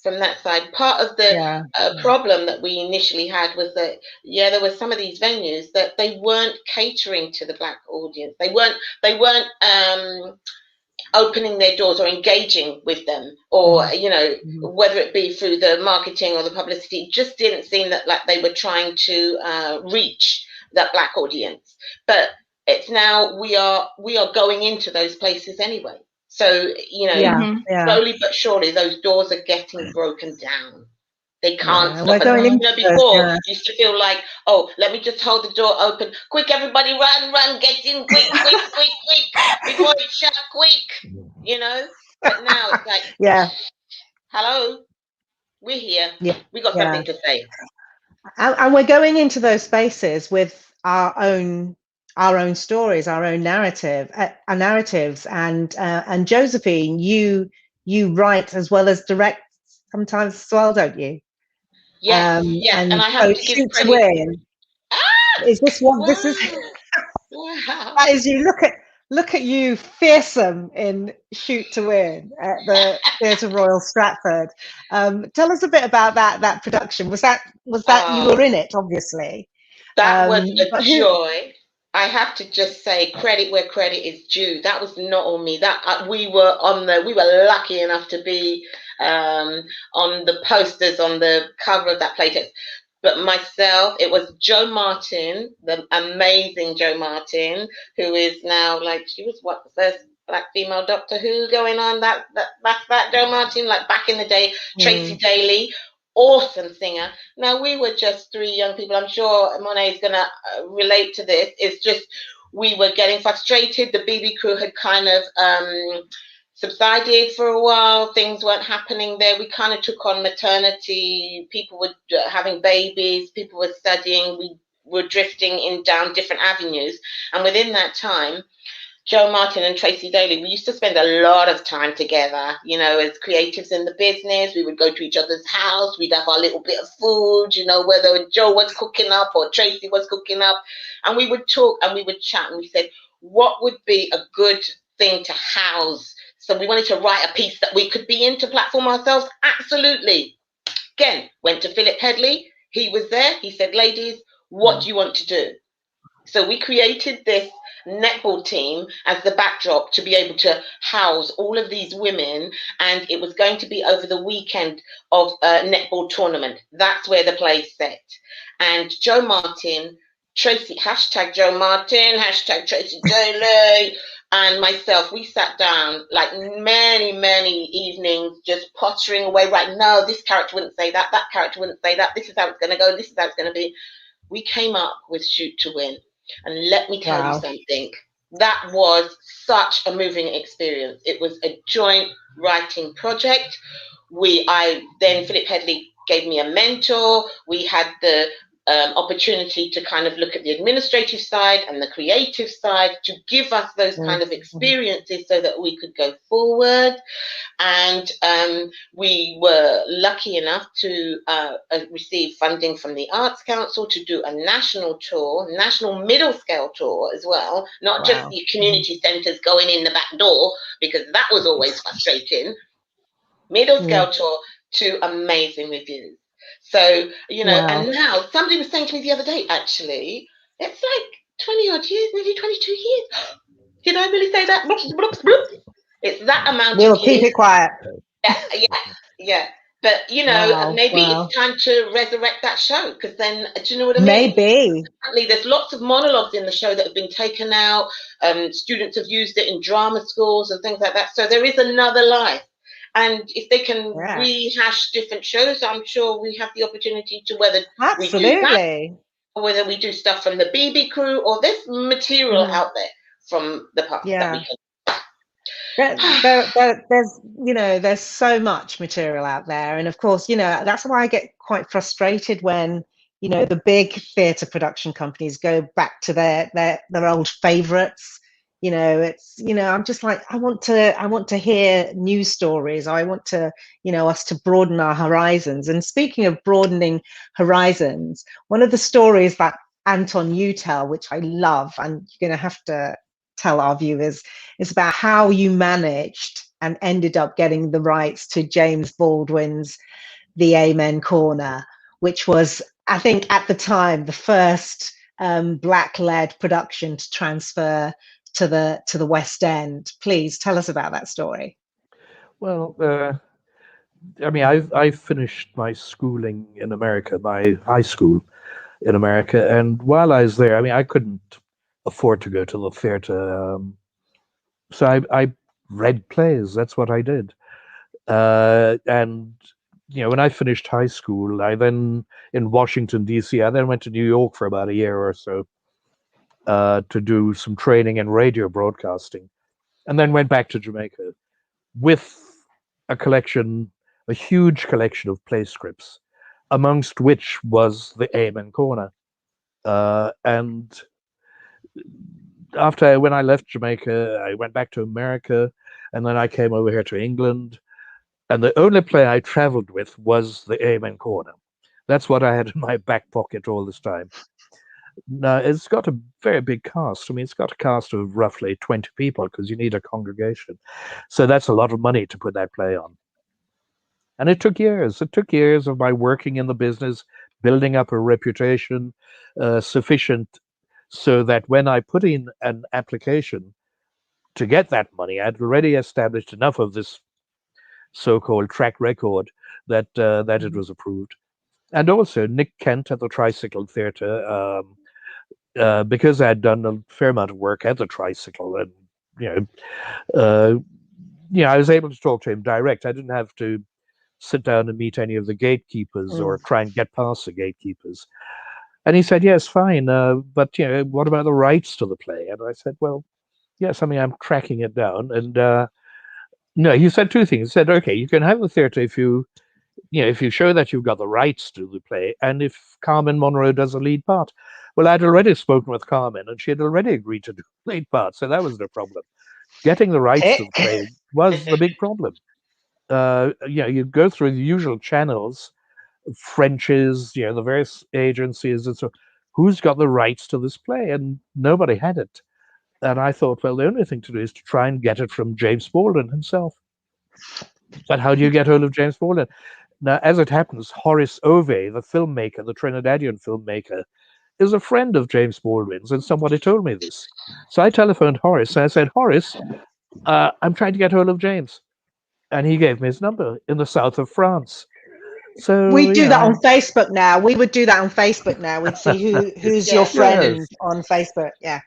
From that side, part of the problem that we initially had was that there were some of these venues that they weren't catering to the Black audience. They weren't opening their doors or engaging with them, or whether it be through the marketing or the publicity, it just didn't seem that like they were trying to reach that Black audience. But it's now we are going into those places anyway. So, slowly but surely, those doors are getting broken down. They can't stop. Before, you used to feel like, oh, let me just hold the door open. Quick, everybody, run, get in, quick, before it's shut, quick, But now it's like, hello, we're here. We got something to say. And we're going into those spaces with our own stories, our own narratives, and Josephine, you write as well as direct sometimes as well, don't you? Yes, and I have to give credit. Win. Is this what this is? That is, you look at you, fearsome in Shoot to Win at the Theatre Royal Stratford. Tell us a bit about that production. Was that you were in it, obviously? That was a joy. I have to just say, credit where credit is due. That was not on me. That we were lucky enough to be on the posters on the cover of that playtext. But myself, it was Jo Martin, the amazing Jo Martin, who is now she was the first black female Doctor Who going on. That's that Joe Martin, like back in the day. Tracy Daly, awesome singer. Now, we were just three young people. I'm sure Monay is going to relate to this. It's just we were getting frustrated. The BB crew had kind of subsided for a while. Things weren't happening there. We kind of took on maternity. People were having babies. People were studying. We were drifting down different avenues. And within that time, Joe Martin and Tracy Daly, we used to spend a lot of time together, you know, as creatives in the business. We would go to each other's house. We'd have our little bit of food, you know, whether Joe was cooking up or Tracy was cooking up. And we would talk and we would chat. And we said, what would be a good thing to house? So we wanted to write a piece that we could be in to platform ourselves. Absolutely. Again, went to Philip Headley. He was there. He said, ladies, what do you want to do? So we created this netball team as the backdrop to be able to house all of these women, and it was going to be over the weekend of a netball tournament. That's where the play set. And Joe Martin, Tracy, hashtag Joe Martin, hashtag Tracy Daly, and myself, we sat down like many evenings just pottering away, right, no, this character wouldn't say that, that character wouldn't say that, this is how it's going to go, this is how it's going to be. We came up with Shoot to Win. And let me tell you something, that was such a moving experience. It was a joint writing project. Then Philip Headley gave me a mentor. We had the opportunity to kind of look at the administrative side and the creative side to give us those kind of experiences so that we could go forward. And we were lucky enough to receive funding from the Arts Council to do a national tour, national middle scale tour as well, not just the community centres going in the back door, because that was always frustrating. Middle scale tour to amazing reviews. So, you know, and now somebody was saying to me the other day, actually, it's like 20 odd years, maybe 22 years. Did I really say that? Bloops, bloops, bloops. It's that amount we'll of years. We'll keep it quiet. Yeah. But, you know, maybe it's time to resurrect that show, because then, do you know what I mean? Maybe. There's lots of monologues in the show that have been taken out. Students have used it in drama schools and things like that. So there is another life. And if they can rehash different shows, I'm sure we have the opportunity to whether we do that, or whether we do stuff from the BB crew, or there's material out there from the past that we can. There's, you know, there's so much material out there. And of course, you know, that's why I get quite frustrated when, you know, the big theatre production companies go back to their old favourites. You know, it's, you know, I'm just like, I want to hear new stories. I want to, you know, us to broaden our horizons. And speaking of broadening horizons, one of the stories that Anton, you tell, which I love, and you're going to have to tell our viewers, is about how you managed and ended up getting the rights to James Baldwin's The Amen Corner, which was, I think, at the time, the first Black-led production to transfer to the West End. Please tell us about that story. Well, I mean, I finished my schooling in America, my high school in America, and while I was there, I mean, I couldn't afford to go to the theatre, so I read plays. That's what I did, and you know, when I finished high school, I then in Washington D.C. I then went to New York for about a year or so. To do some training in radio broadcasting, and then went back to Jamaica with a huge collection of play scripts, amongst which was The Amen Corner. And when I left Jamaica, I went back to America, and then I came over here to England, and the only play I traveled with was The Amen Corner. That's what I had in my back pocket all this time. Now, it's got a very big cast. I mean, it's got a cast of roughly 20 people because you need a congregation. So that's a lot of money to put that play on. And it took years. It took years of my working in the business, building up a reputation sufficient so that when I put in an application to get that money, I'd already established enough of this so-called track record that it was approved. And also Nick Kent at the Tricycle Theatre, because I had done a fair amount of work at the Tricycle, and I was able to talk to him direct. I didn't have to sit down and meet any of the gatekeepers or try and get past the gatekeepers. And he said, yes, fine, but what about the rights to the play? And I said, well, yes, I mean, I'm tracking it down. And no, he said two things. He said, okay, you can have the theatre if you show that you've got the rights to the play, and if Carmen Monroe does a lead part. Well, I'd already spoken with Carmen, and she had already agreed to do the lead part, so that was no problem. Getting the rights to the play was the big problem. You go through the usual channels, Frenches, the various agencies, and so who's got the rights to this play? And nobody had it. And I thought, well, the only thing to do is to try and get it from James Baldwin himself. But how do you get hold of James Baldwin? Now, as it happens, Horace Ove, the filmmaker, the Trinidadian filmmaker, is a friend of James Baldwin's, and somebody told me this. So I telephoned Horace, and I said, Horace, I'm trying to get hold of James. And he gave me his number in the south of France. So we do that on Facebook now. We would do that on Facebook now. We'd see who's your friend on Facebook. Yeah.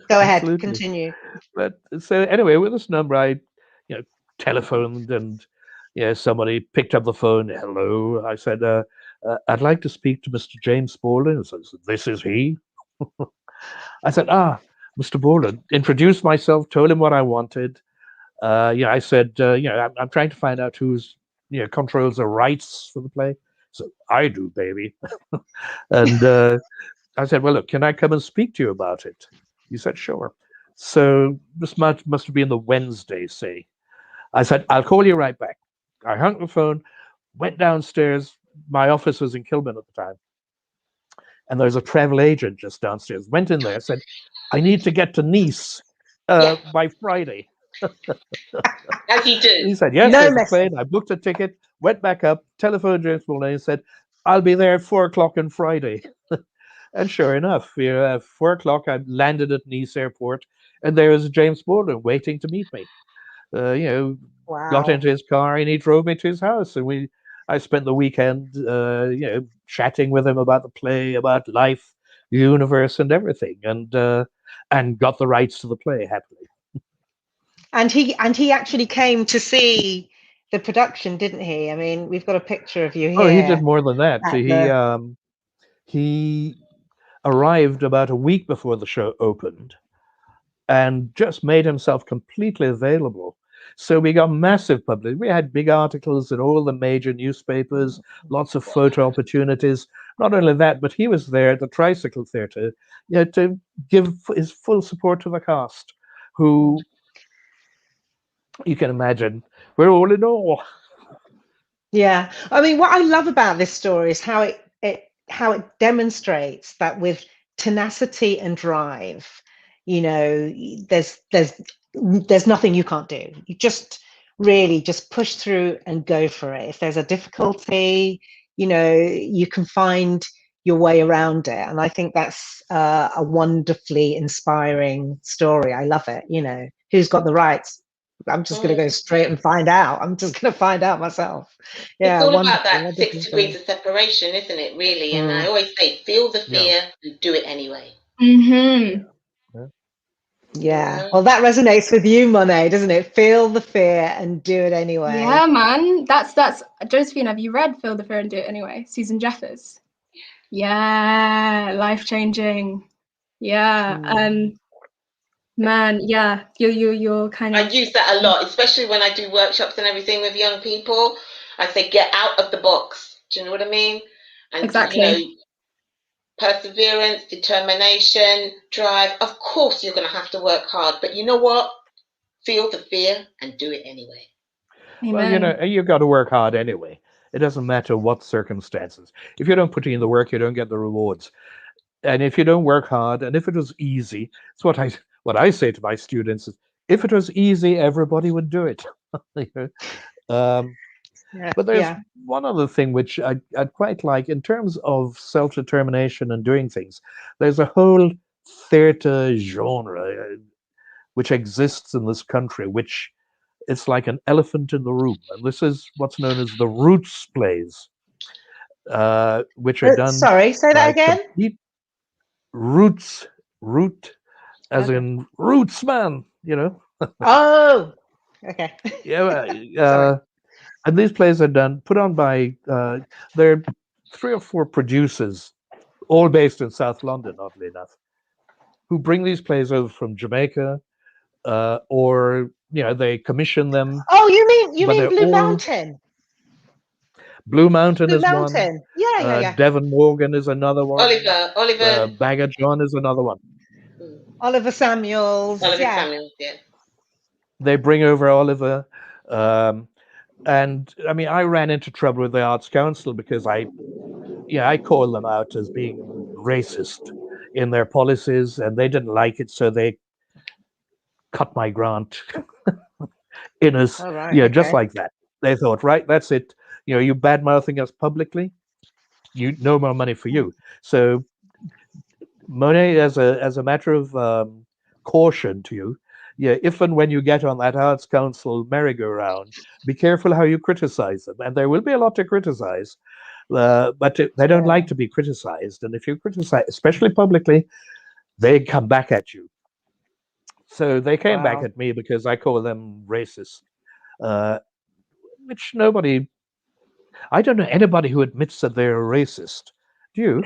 Go ahead, continue. But so anyway, with this number, I telephoned, and somebody picked up the phone. Hello, I said, I'd like to speak to Mr. James Baldwin. So this is he. I said, Mr. Baldwin. Introduced myself, told him what I wanted. I said, I'm trying to find out who's controls the rights for the play. So I do, baby. And I said, well, look, can I come and speak to you about it? He said, sure. So this must have been the Wednesday, say. I said, I'll call you right back. I hung the phone, went downstairs. My office was in Kilburn at the time. And there was a travel agent just downstairs. Went in there, said, I need to get to Nice by Friday. As you do. He said, yes, there's a plane. I booked a ticket, went back up, telephoned James Baldwin, and said, I'll be there at 4:00 on Friday. And sure enough, at 4:00, I landed at Nice airport, and there was James Baldwin waiting to meet me. Wow. Got into his car, and he drove me to his house, and I spent the weekend, chatting with him about the play, about life, the universe, and everything, and got the rights to the play happily. And he actually came to see the production, didn't he? I mean, we've got a picture of you here. Oh, he did more than that. He arrived about a week before the show opened and just made himself completely available. So we got massive publicity. We had big articles in all the major newspapers, lots of photo opportunities. Not only that, but he was there at the Tricycle Theatre, to give his full support to the cast, who, you can imagine, we're all in awe. Yeah, I mean, what I love about this story is how it demonstrates that with tenacity and drive, there's nothing you can't do. You just really just push through and go for it. If there's a difficulty, you can find your way around it. And I think that's a wonderfully inspiring story. I love it. Who's got the rights? I'm just going to go straight and find out. I'm just going to find out myself. Yeah, it's all about that 6 degrees of separation, isn't it, really? And I always say, feel the fear and do it anyway. Mm-hmm. Yeah. Well, that resonates with you, Monay, doesn't it? Feel the fear and do it anyway. Yeah, man. That's Josephine, have you read Feel the Fear and Do It Anyway? Susan Jeffers. Yeah, life-changing. Yeah. Man, yeah, you're kind of. I use that a lot, especially when I do workshops and everything with young people. I say, get out of the box. Do you know what I mean? And, exactly. Perseverance, determination, drive. Of course, you're going to have to work hard, but you know what? Feel the fear and do it anyway. Amen. Well, you've got to work hard anyway. It doesn't matter what circumstances. If you don't put in the work, you don't get the rewards. And if you don't work hard, and if it was easy, it's what I say to my students is, if it was easy, everybody would do it. But there's one other thing which I'd quite like in terms of self-determination and doing things. There's a whole theatre genre which exists in this country, which it's like an elephant in the room. And this is what's known as the Roots plays, which are done. Sorry, say that again. Root, as in roots, man, Oh, okay. Yeah, and these plays are put on by there are 3 or 4 producers, all based in South London, oddly enough, who bring these plays over from Jamaica, or they commission them. Oh, you But mean they're Blue all Mountain? Blue Mountain Blue is one. Mountain. Yeah. Devon Morgan is another one. Oliver. Bagger John is another one. Oliver Samuels. Oliver Yeah. Samuels, yeah. They bring over Oliver. And I mean, I ran into trouble with the Arts Council because I called them out as being racist in their policies, and they didn't like it, so they cut my grant in us, All right. just Okay. like that. They thought, right, that's it. You bad mouthing us publicly, no more money for you. So, Monet, as a matter of caution to you, if and when you get on that Arts Council merry-go-round, be careful how you criticize them, and there will be a lot to criticize. But they don't like to be criticized, and if you criticize, especially publicly, they come back at you. So they came back at me because I call them racist, which I don't know anybody who admits that they're a racist. Do you?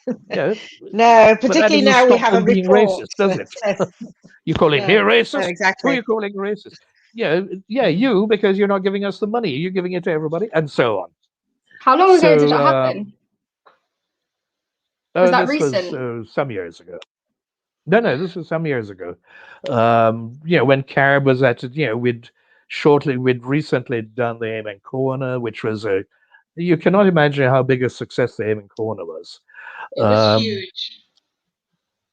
No, But that particularly doesn't now we stop have a them being report. racist, does it? Yes. You calling me No, racist? exactly. Who are you calling racist? You, because you're not giving us the money. You're giving it to everybody, and so on. How long ago did that happen? Was that recent? Was some years ago. No, this was some years ago. When Carib was at it, we'd recently done the Amen Corner, which was you cannot imagine how big a success the Amen Corner was. It was huge.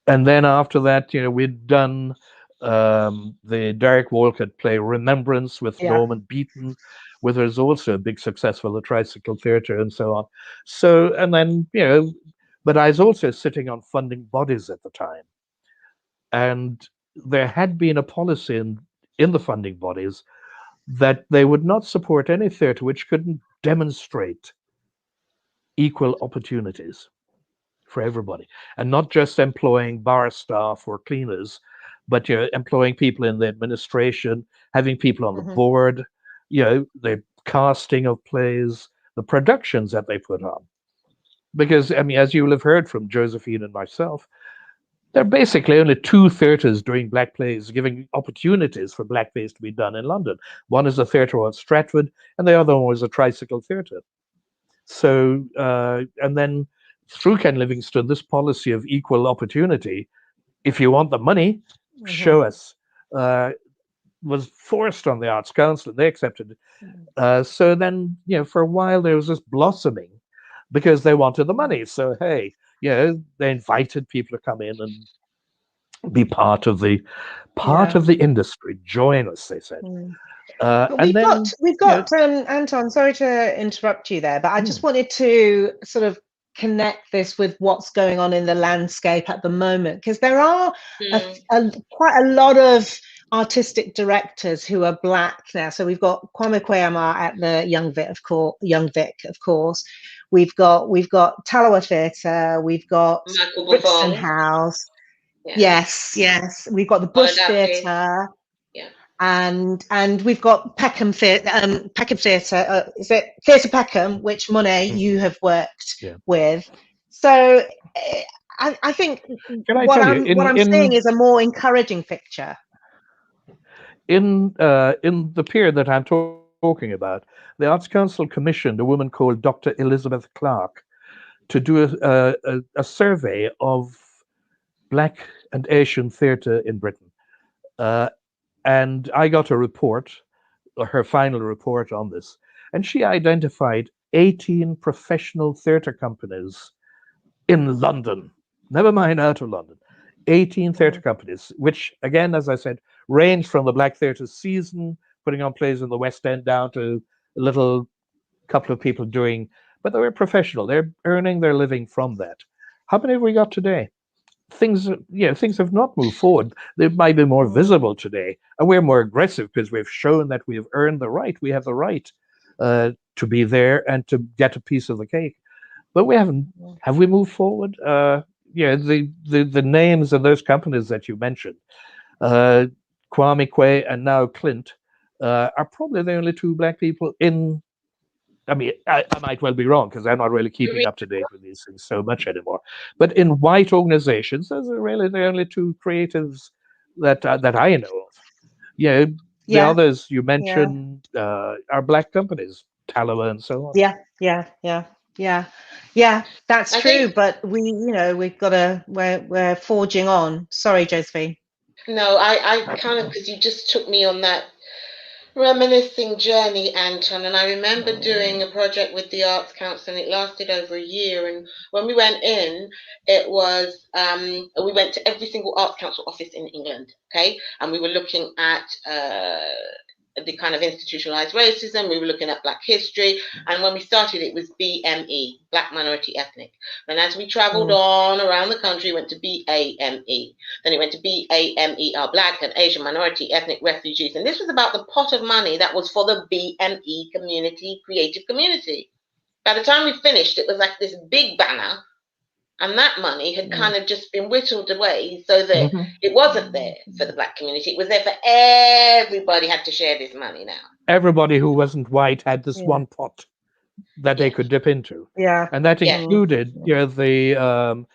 And then after that, we'd done the Derek Walcott play Remembrance with Norman Beaton, which was also a big success for the Tricycle Theatre and so on. So, and then, but I was also sitting on funding bodies at the time. And there had been a policy in the funding bodies that they would not support any theatre which couldn't demonstrate equal opportunities for everybody, and not just employing bar staff or cleaners, but employing people in the administration, having people on the board, the casting of plays, the productions that they put on. Because, I mean, as you will have heard from Josephine and myself, there are basically only 2 theatres doing black plays, giving opportunities for black plays to be done in London. One is the Theatre on Stratford, and the other one was the Tricycle Theatre. So, and then through Ken Livingstone, this policy of equal opportunity, if you want the money, show us, was forced on the Arts Council. They accepted it. So then, for a while there was this blossoming because they wanted the money. So, hey, they invited people to come in and be part of the industry. Join us, they said. We've got Anton, sorry to interrupt you there, but I just wanted to sort of connect this with what's going on in the landscape at the moment, because there are quite a lot of artistic directors who are black now. So we've got Kwame Kweyama at the Young Vic, of course. We've got Talawa Theatre. We've got Brixton House. Yeah. Yes. We've got the Bush Theatre. And we've got Peckham Theatre. Is it Theatre Peckham, which Monet you have worked with? So I think what I'm seeing is a more encouraging picture. In the period that I'm talking about, the Arts Council commissioned a woman called Dr. Elizabeth Clark to do a survey of Black and Asian theatre in Britain. And I got a report, her final report on this, and she identified 18 professional theatre companies in London, never mind out of London, 18 theatre companies, which, again, as I said, range from the Black Theatre Season, putting on plays in the West End, down to a little couple of people doing, but they were professional. They're earning their living from that. How many have we got today? Things have not moved forward. They might be more visible today, and we're more aggressive because we've shown that we have earned the right. We have the right to be there and to get a piece of the cake. But we haven't. Have we moved forward? The names of those companies that you mentioned, Kwame Kwei and now Clint are probably the only two black people in. I mean, I might well be wrong because I'm not really keeping up to date with these things so much anymore. But in white organizations, those are really the only two creatives that I know of. Yeah, the others you mentioned are black companies, Taloa and so on. Yeah. That's true. But we're forging on. Sorry, Josephine. No, I kind of, because you just took me on that reminiscing journey, Anton, and I remember doing a project with the Arts Council, and it lasted over a year. And when we went in, it was we went to every single Arts Council office in England, okay, and we were looking at the kind of institutionalized racism. We were looking at Black history, and when we started, it was BME, Black Minority Ethnic. And as we traveled on around the country, went to BAME, then it went to BAMER, Black and Asian Minority Ethnic Refugees. And this was about the pot of money that was for the BME community, creative community. By the time we finished, it was like this big banner, and that money had kind of just been whittled away so that it wasn't there for the Black community. It was there for everybody. Had to share this money now. Everybody who wasn't white had this one pot that they could dip into. And that included the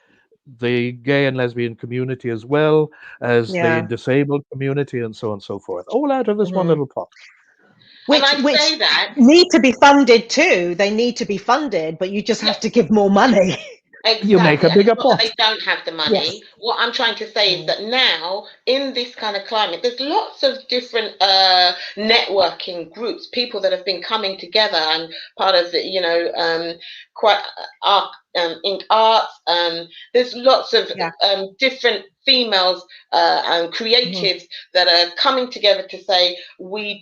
gay and lesbian community as well as the disabled community and so on and so forth. All out of this one little pot. Which need to be funded too. They need to be funded, but you just have to give more money. Exactly. You make a bigger pot. They don't have the money. Yes. What I'm trying to say is that now, in this kind of climate, there's lots of different networking groups, people that have been coming together. I'm part of the, Ink Arts. There's lots of different females and creatives that are coming together to say we're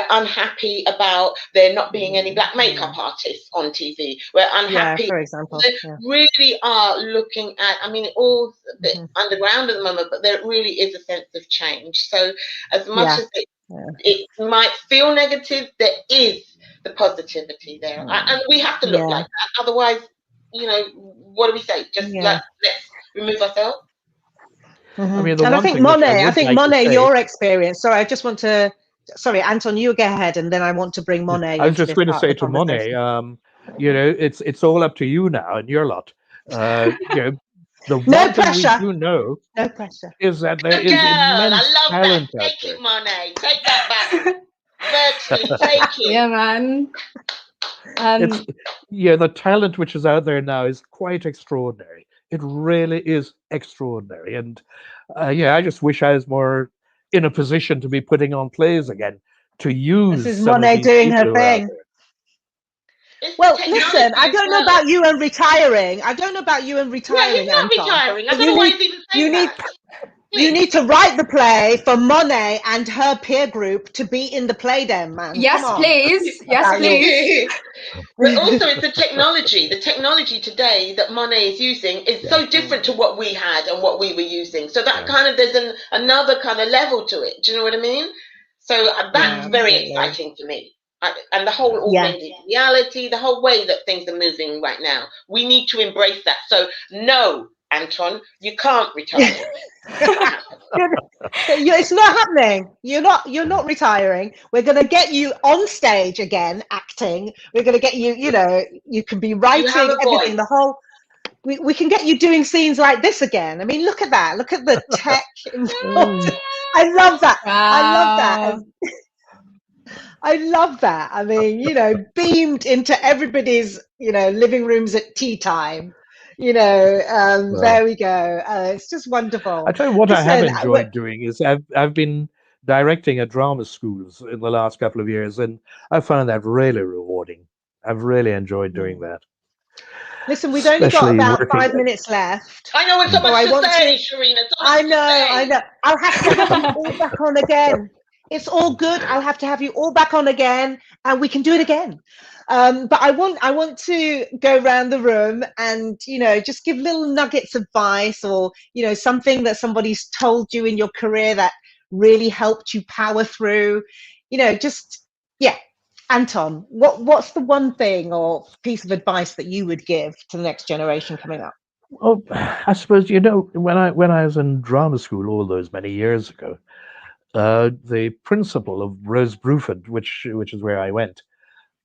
unhappy about there not being any Black makeup artists on TV. We're unhappy. For example. They really are looking at, I mean, all a bit underground at the moment, but there really is a sense of change. So as much as it might feel negative, there is the positivity there. And we have to look like that. Otherwise, what do we say? Just let's remove ourselves? I mean, and I think Monay, your experience. Sorry, I just want to. Sorry, Anton, you go ahead, and then I want to bring Monay. I was just going to say to Monay, it's all up to you now and your lot. The one thing we do know no pressure is that there is immense talent out there. Take it, Monay. Take that back. Virtually, take it. Yeah, man. The talent which is out there now is quite extraordinary. It really is extraordinary. And I just wish I was more in a position to be putting on plays again, to use. This is Monay doing her thing. Well, listen, I don't know about you and retiring. Yeah, he's not retiring. I don't know why he's even saying that. You need to write the play for Monay and her peer group to be in the play then, man. Yes, please. Yes, please. But also it's the technology. The technology today that Monay is using is so different to what we had and what we were using. So that kind of, there's another kind of level to it. Do you know what I mean? So that's very exciting to me. And the whole augmented reality, the whole way that things are moving right now. We need to embrace that. So no, Anton, you can't retire. It's not happening. You're not retiring. We're going to get you on stage again, acting. We're going to get you. You can be writing everything. The whole. We can get you doing scenes like this again. I mean, look at that. Look at the tech involved. I love that. Wow. I love that. I mean, beamed into everybody's, living rooms at tea time. There we go. It's just wonderful. I tell you what, I have enjoyed doing is I've been directing at drama schools in the last couple of years, and I found that really rewarding. I've really enjoyed doing that. Listen, we've only got about 5 minutes left. I know it's so much to say, Sharina. I know. I'll have to have you all back on again. It's all good. I'll have to have you all back on again, and we can do it again. But I want to go around the room and, just give little nuggets of advice or, something that somebody's told you in your career that really helped you power through, Anton, what's the one thing or piece of advice that you would give to the next generation coming up? Well, I suppose, when I was in drama school all those many years ago, the principal of Rose Bruford, which is where I went,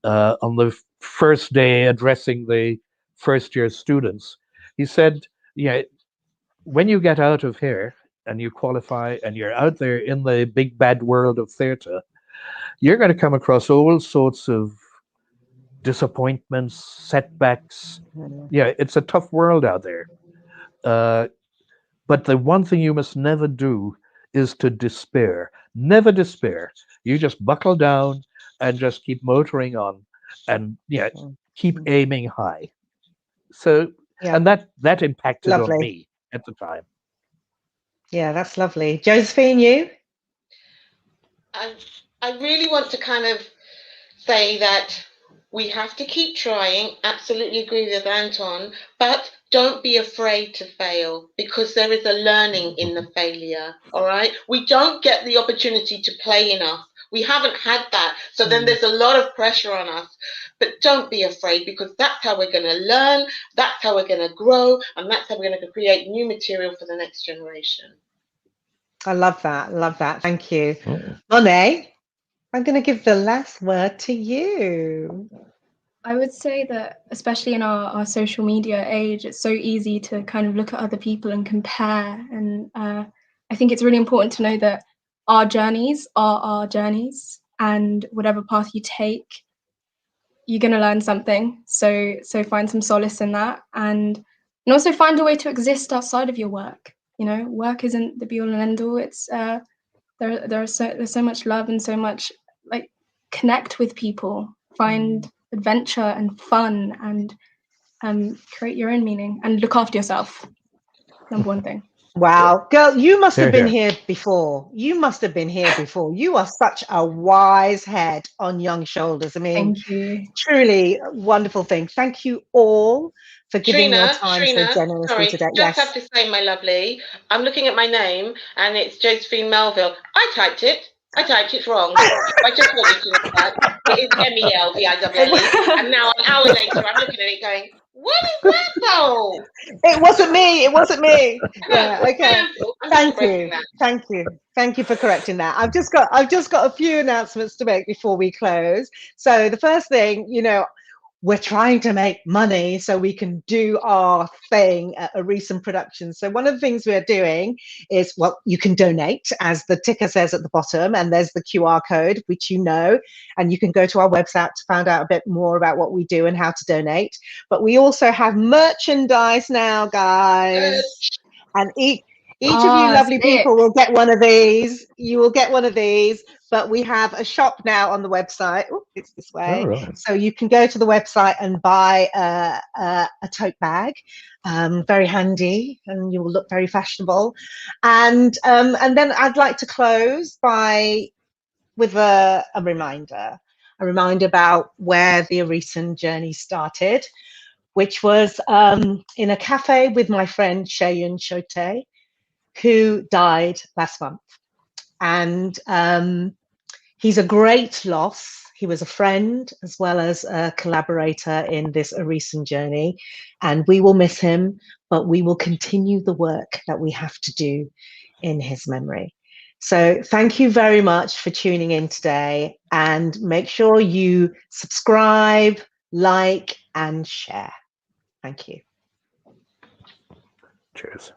on the first day addressing the first-year students, he said, "Yeah, when you get out of here and you qualify and you're out there in the big bad world of theatre, you're going to come across all sorts of disappointments, setbacks. Yeah, it's a tough world out there. But the one thing you must never do is to despair. Never despair. You just buckle down and just keep motoring on, and keep aiming high." So, and that impacted on me at the time. Yeah, that's lovely. Josephine, you? I really want to kind of say that we have to keep trying. Absolutely agree with Anton, but don't be afraid to fail, because there is a learning in the failure. All right, we don't get the opportunity to play enough. We haven't had that, so then there's a lot of pressure on us. But don't be afraid, because that's how we're going to learn, that's how we're going to grow, and that's how we're going to create new material for the next generation. I love that. Love that. Thank you. Monay, I'm going to give the last word to you. I would say that, especially in our social media age, it's so easy to kind of look at other people and compare. And I think it's really important to know that our journeys are our journeys, and whatever path you take, you're going to learn something. So find some solace in that, and also find a way to exist outside of your work. You know, work isn't the be all and end all. It's there's so much love and so much, like, connect with people, find adventure and fun, and create your own meaning, and look after yourself. Number one thing. Wow, girl, you must have been here before. You must have been here before. You are such a wise head on young shoulders. I mean, thank you. Truly a wonderful thing. Thank you all for giving your time so generously today. Just have to say, my lovely, I'm looking at my name and it's Josephine Melville. I typed it wrong. I just want you to know that. It is Melville, and now an hour later I'm looking at it going, what is that though? It wasn't me. It wasn't me. Yeah. Okay. Thank you for correcting that. I've just got a few announcements to make before we close. So the first thing, we're trying to make money so we can do our thing at Orisun Productions. So one of the things we're doing is, well, you can donate, as the ticker says at the bottom, and there's the QR code, which and you can go to our website to find out a bit more about what we do and how to donate. But we also have merchandise now, guys. And each of you lovely people will get one of these. You will get one of these. But we have a shop now on the website. Oh, it's this way. Oh, right. So you can go to the website and buy a tote bag. Very handy, and you will look very fashionable. And then I'd like to close with a reminder about where the Orisun journey started, which was in a cafe with my friend Sheyun Shote, who died last month. And he's a great loss. He was a friend as well as a collaborator in this Orisun journey, and we will miss him, but we will continue the work that we have to do in his memory. So thank you very much for tuning in today, and make sure you subscribe, like, and share. Thank you. Cheers.